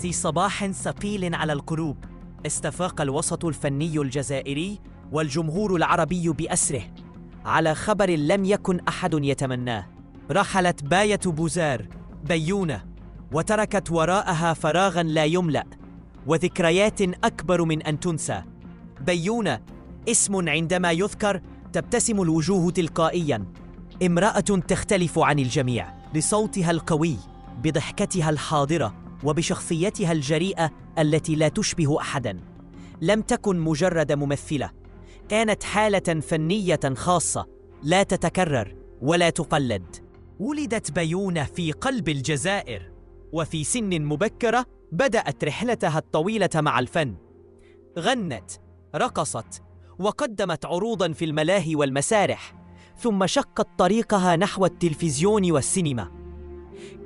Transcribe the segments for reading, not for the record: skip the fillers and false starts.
في صباح ثقيل على القلوب، استفاق الوسط الفني الجزائري والجمهور العربي بأسره على خبر لم يكن أحد يتمناه. رحلت باية بوزار بيونة، وتركت وراءها فراغاً لا يملأ وذكريات أكبر من أن تنسى. بيونة اسم عندما يذكر تبتسم الوجوه تلقائياً، امرأة تختلف عن الجميع، لصوتها القوي، بضحكتها الحاضرة، وبشخصيتها الجريئة التي لا تشبه أحداً. لم تكن مجرد ممثلة، كانت حالة فنية خاصة لا تتكرر ولا تقلد. ولدت بيونة في قلب الجزائر، وفي سن مبكرة بدأت رحلتها الطويلة مع الفن. غنت، رقصت، وقدمت عروضاً في الملاهي والمسارح، ثم شقت طريقها نحو التلفزيون والسينما.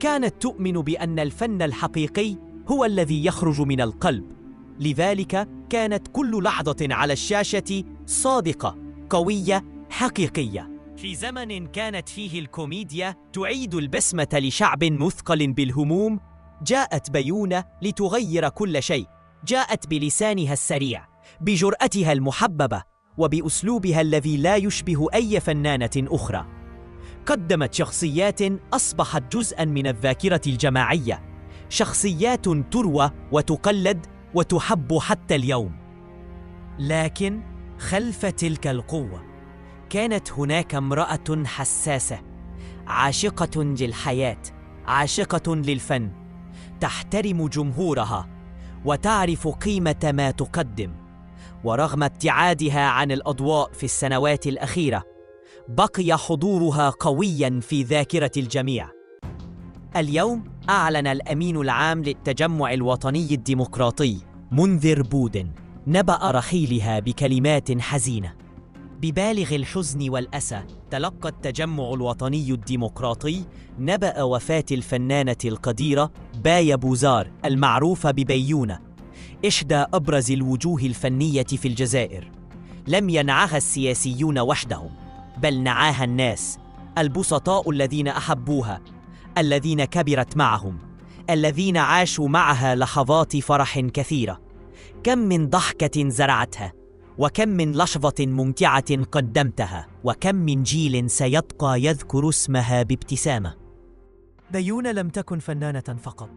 كانت تؤمن بأن الفن الحقيقي هو الذي يخرج من القلب، لذلك كانت كل لحظة على الشاشة صادقة، قوية، حقيقية. في زمن كانت فيه الكوميديا تعيد البسمة لشعب مثقل بالهموم، جاءت بيونة لتغير كل شيء. جاءت بلسانها السريع، بجرأتها المحببة، وبأسلوبها الذي لا يشبه أي فنانة أخرى. قدمت شخصيات أصبحت جزءاً من الذاكرة الجماعية، شخصيات تروى وتقلد وتحب حتى اليوم. لكن خلف تلك القوة كانت هناك امرأة حساسة، عاشقة للحياة، عاشقة للفن، تحترم جمهورها وتعرف قيمة ما تقدم. ورغم ابتعادها عن الأضواء في السنوات الأخيرة، بقي حضورها قوياً في ذاكرة الجميع. اليوم أعلن الأمين العام للتجمع الوطني الديمقراطي منذر بودن نبأ رحيلها بكلمات حزينة. ببالغ الحزن والأسى تلقى التجمع الوطني الديمقراطي نبأ وفاة الفنانة القديرة باية بوزار المعروفة ببيونة، إحدى أبرز الوجوه الفنية في الجزائر. لم ينعها السياسيون وحدهم، بل نعاها الناس البسطاء الذين أحبوها، الذين كبرت معهم، الذين عاشوا معها لحظات فرح كثيرة. كم من ضحكة زرعتها، وكم من لحظة ممتعة قدمتها، وكم من جيل سيبقى يذكر اسمها بابتسامة. بيونة لم تكن فنانة فقط،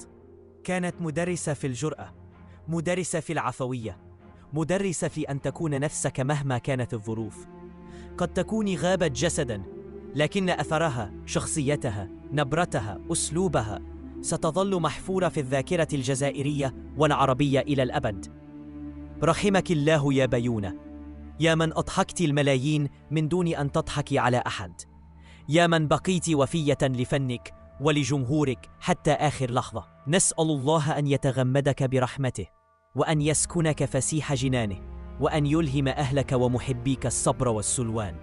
كانت مدرسة في الجرأة، مدرسة في العفوية، مدرسة في أن تكون نفسك مهما كانت الظروف. قد تكون غابت جسداً، لكن أثرها، شخصيتها، نبرتها، أسلوبها ستظل محفورة في الذاكرة الجزائرية والعربية إلى الأبد. رحمك الله يا بيونة، يا من أضحكت الملايين من دون أن تضحكي على أحد، يا من بقيت وفية لفنك ولجمهورك حتى آخر لحظة. نسأل الله أن يتغمدك برحمته، وأن يسكنك فسيح جنانه، وأن يلهم أهلك ومحبيك الصبر والسلوان.